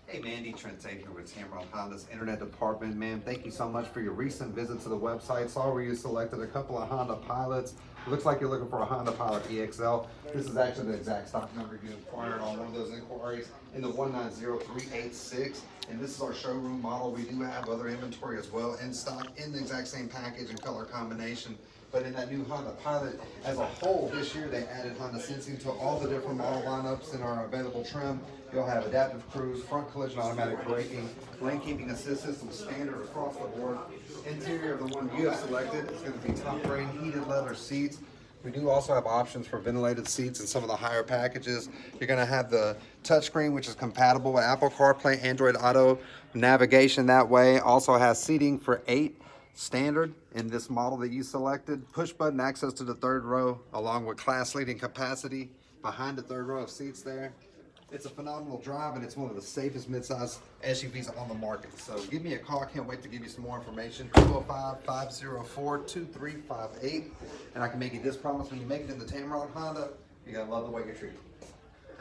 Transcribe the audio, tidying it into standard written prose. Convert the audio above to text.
Hey Mandy, Trent, Tate here with Tameron Honda's Internet Department. Man, thank you so much for your recent visit to the website. Saw where you selected a couple of Honda Pilots. Looks like you're looking for a Honda Pilot EXL. This is actually the exact stock number you inquired on one of those inquiries in the 190386. And this is our showroom model. We do have other inventory as well in stock in the exact same package and color combination. But in that new Honda Pilot, as a whole, this year they added Honda Sensing to all the different model lineups in our available trim. You'll have adaptive cruise, front collision automatic braking, lane keeping assist system standard across the board. Interior of the one you have selected is going to be top rated heated leather seats. We do also have options for ventilated seats in some of the higher packages. You're going to have the touchscreen, which is compatible with Apple CarPlay, Android Auto navigation that way. Also has seating for 8 standard in this model that you selected. Push button access to the third row along with class leading capacity behind the third row of seats there. It's a phenomenal drive and it's one of the safest midsize SUVs on the market. So give me a call. I can't wait to give you some more information. 205-504-2358. And I can make you this promise: when you make it in the Tameron Honda, you're going to love the way you're treated.